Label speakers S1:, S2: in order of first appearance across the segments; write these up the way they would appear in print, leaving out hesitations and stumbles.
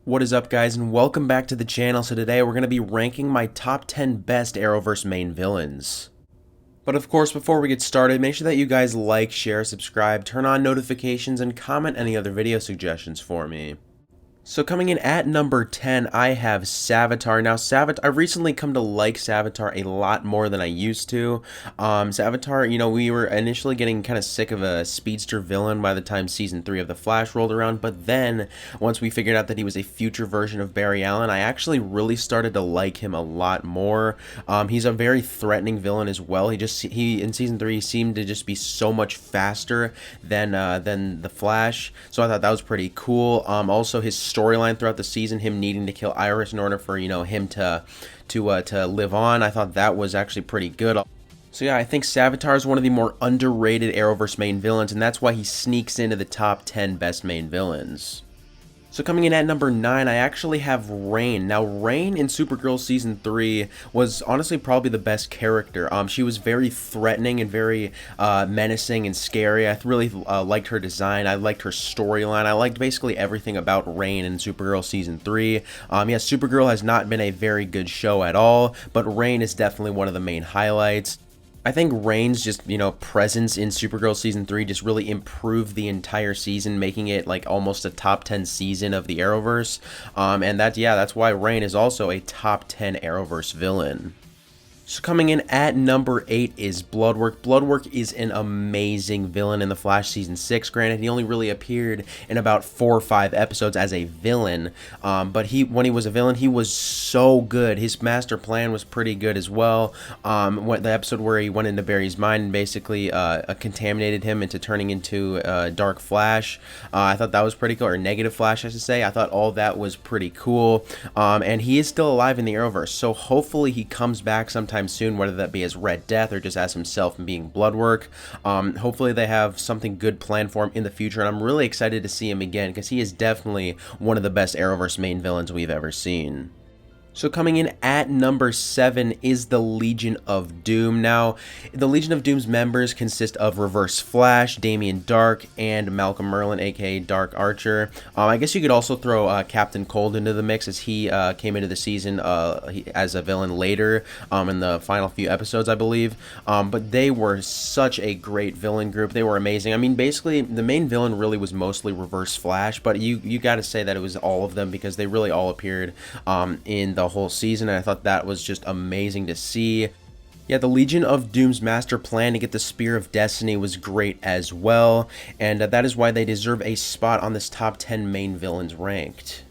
S1: What is up, guys, and welcome back to the channel. So today we're going to be ranking my top 10 best Arrowverse main villains. But of course, before we get started, make sure that you guys like, share, subscribe, turn on notifications, and comment any other video suggestions for me. So coming in at number 10, I have SAVITAR. Now, I've recently come to like SAVITAR a lot more than I used to. SAVITAR, we were initially getting kind of sick of a speedster villain by the time Season 3 of The Flash rolled around, but then, once we figured out that he was a future version of Barry Allen, I actually really started to like him a lot more. He's a very threatening villain as well. He in Season 3 seemed to just be so much faster than The Flash, so I thought that was pretty cool. Also, his storyline throughout the season, him needing to kill Iris in order for him to live on, I thought that was actually pretty good. So yeah, I think SAVITAR is one of the more underrated Arrowverse main villains, and that's why he sneaks into the top 10 best main villains. So coming in at number 9, I actually have Reign. Now, Reign in Supergirl Season 3 was honestly probably the best character. She was very threatening and very menacing and scary. I really liked her design. I liked her storyline. I liked basically everything about Reign in Supergirl Season 3. Yes, Supergirl has not been a very good show at all, but Reign is definitely one of the main highlights. I think Reign's just, presence in Supergirl Season 3 just really improved the entire season, making it like almost a top 10 season of the Arrowverse. And that's why Reign is also a top 10 Arrowverse villain. So coming in at number 8 is BLOODWORK. BLOODWORK is an amazing villain in The Flash Season 6. Granted, he only really appeared in about 4 or 5 episodes as a villain, but when he was a villain, he was so good. His master plan was pretty good as well. The episode where he went into Barry's mind and basically contaminated him into turning into Dark Flash, I thought that was pretty cool, or Negative Flash, I should say. I thought all that was pretty cool, and he is still alive in the Arrowverse, so hopefully he comes back sometime soon, whether that be as Red Death or just as himself and being BLOODWORK. Hopefully they have something good planned for him in the future, and I'm really excited to see him again because he is definitely one of the best Arrowverse main villains we've ever seen. So coming in at number 7 is the Legion of Doom. Now, the Legion of Doom's members consist of Reverse Flash, Damien Dark, and Malcolm Merlyn, aka Dark Archer. I guess you could also throw Captain Cold into the mix, as he came into the season as a villain later in the final few episodes, I believe. But they were such a great villain group. They were amazing. I mean, basically, the main villain really was mostly Reverse Flash, but you got to say that it was all of them because they really all appeared in the whole season, and I thought that was just amazing to see. Yeah, the Legion of Doom's master plan to get the Spear of Destiny was great as well, and that is why they deserve a spot on this top 10 main villains ranked.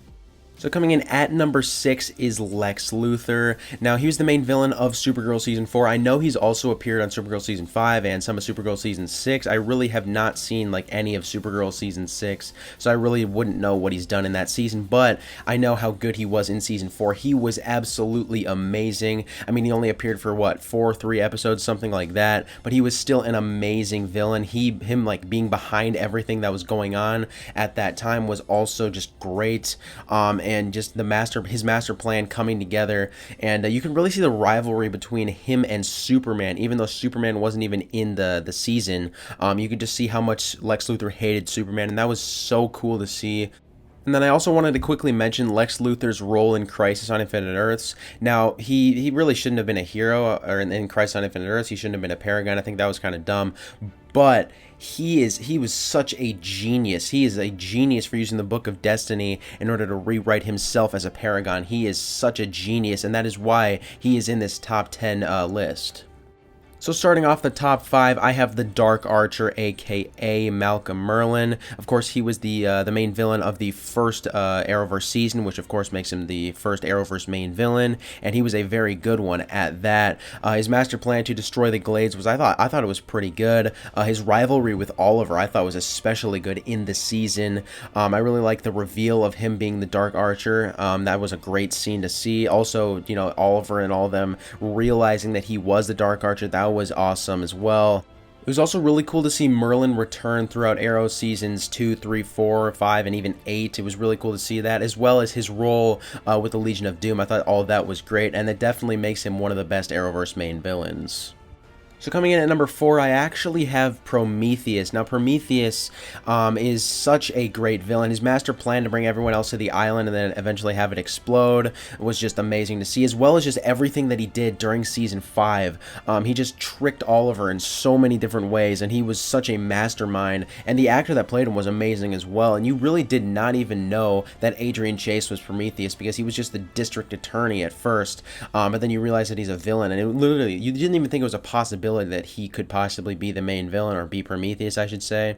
S1: So coming in at number 6 is Lex Luthor. Now, he was the main villain of Supergirl Season 4. I know he's also appeared on Supergirl Season 5 and some of Supergirl Season 6. I really have not seen like any of Supergirl Season 6, so I really wouldn't know what he's done in that season, but I know how good he was in Season 4. He was absolutely amazing. I mean, he only appeared for, what, 3 episodes, something like that, but he was still an amazing villain. Him like being behind everything that was going on at that time was also just great. And just his master plan coming together, and you can really see the rivalry between him and Superman. Even though Superman wasn't even in the season, you could just see how much Lex Luthor hated Superman, and that was so cool to see. And then I also wanted to quickly mention Lex Luthor's role in Crisis on Infinite Earths. Now, he really shouldn't have been a hero, or in Crisis on Infinite Earths, he shouldn't have been a Paragon. I think that was kind of dumb. But he was such a genius. He is a genius for using the Book of Destiny in order to rewrite himself as a Paragon. He is such a genius, and that is why he is in this top 10 list. So starting off the top 5, I have the Dark Archer, aka Malcolm Merlyn. Of course, he was the main villain of the first Arrowverse season, which of course makes him the first Arrowverse main villain, and he was a very good one at that. His master plan to destroy the Glades was, I thought it was pretty good. His rivalry with Oliver, I thought was especially good in the season. I really like the reveal of him being the Dark Archer. That was a great scene to see. Also, Oliver and all of them realizing that he was the Dark Archer, that was awesome as well. It was also really cool to see Merlyn return throughout Arrow seasons 2, 3, 4, 5, and even 8. It was really cool to see that, as well as his role with the Legion of Doom. I thought all of that was great, and it definitely makes him one of the best Arrowverse main villains. So coming in at number 4, I actually have Prometheus. Now, Prometheus is such a great villain. His master plan to bring everyone else to the island and then eventually have it explode was just amazing to see, as well as just everything that he did during Season 5. He just tricked Oliver in so many different ways, and he was such a mastermind, and the actor that played him was amazing as well, and you really did not even know that Adrian Chase was Prometheus because he was just the district attorney at first, but then you realize that he's a villain, and it literally, you didn't even think it was a possibility that he could possibly be the main villain, or be Prometheus, I should say.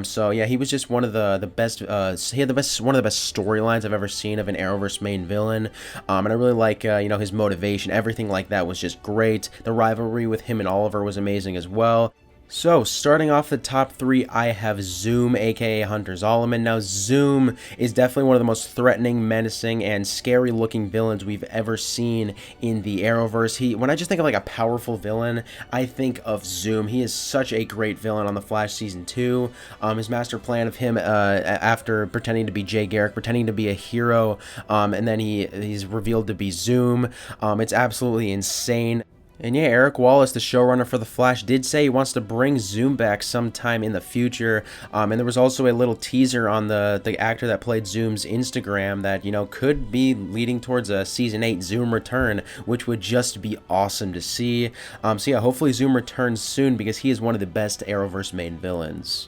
S1: So yeah, he was just one of the best. He had one of the best storylines I've ever seen of an Arrowverse main villain, and I really like you know, his motivation. Everything like that was just great. The rivalry with him and Oliver was amazing as well. So, starting off the top 3, I have Zoom, aka Hunter Zolomon. Now, Zoom is definitely one of the most threatening, menacing, and scary-looking villains we've ever seen in the Arrowverse. When I just think of like a powerful villain, I think of Zoom. He is such a great villain on The Flash Season 2. His master plan of him, after pretending to be Jay Garrick, pretending to be a hero, and then he's revealed to be Zoom. It's absolutely insane. And yeah, Eric Wallace, the showrunner for The Flash, did say he wants to bring Zoom back sometime in the future. And there was also a little teaser on the actor that played Zoom's Instagram that, you know, could be leading towards a Season 8 Zoom return, which would just be awesome to see. So yeah, hopefully Zoom returns soon because he is one of the best Arrowverse main villains.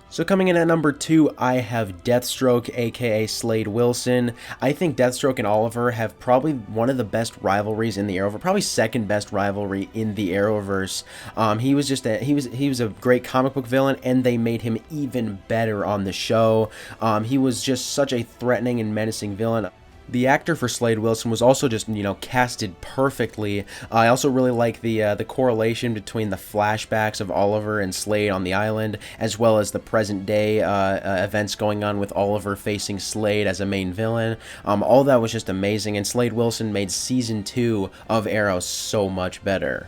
S1: So coming in at number 2, I have Deathstroke, aka Slade Wilson. I think Deathstroke and Oliver have probably one of the best rivalries in the Arrowverse, probably second best rivalry in the Arrowverse. He was just he was a great comic book villain, and they made him even better on the show. He was just such a threatening and menacing villain. The actor for Slade Wilson was also just, you know, casted perfectly. I also really like the correlation between the flashbacks of Oliver and Slade on the island, as well as the present day events going on with Oliver facing Slade as a main villain. All that was just amazing, and Slade Wilson made Season 2 of Arrow so much better.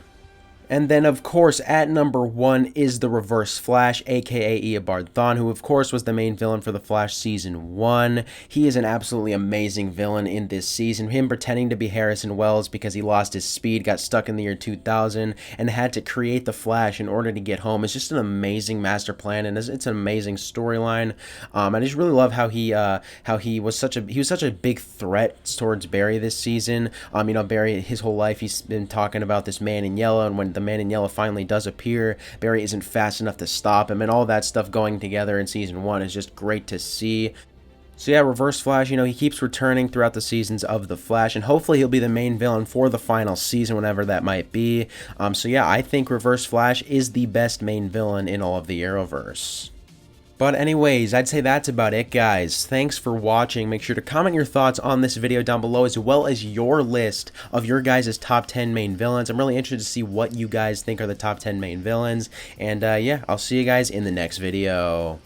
S1: And then, of course, at number 1 is the Reverse Flash, aka Eobard Thawne, who, of course, was the main villain for The Flash Season 1. He is an absolutely amazing villain in this season. Him pretending to be Harrison Wells because he lost his speed, got stuck in the year 2000, and had to create the Flash in order to get home. It's just an amazing master plan, and it's an amazing storyline. I just really love how he was such a big threat towards Barry this season. You know, Barry, his whole life, he's been talking about this Man in Yellow, and when the Man in Yellow finally does appear, Barry isn't fast enough to stop him, and all that stuff going together in Season 1 is just great to see. So yeah, Reverse Flash, you know, he keeps returning throughout the seasons of The Flash, and hopefully he'll be the main villain for the final season, whenever that might be. So yeah, I think Reverse Flash is the best main villain in all of the Arrowverse. But anyways, I'd say that's about it, guys. Thanks for watching. Make sure to comment your thoughts on this video down below, as well as your list of your guys' top 10 main villains. I'm really interested to see what you guys think are the top 10 main villains. And yeah, I'll see you guys in the next video.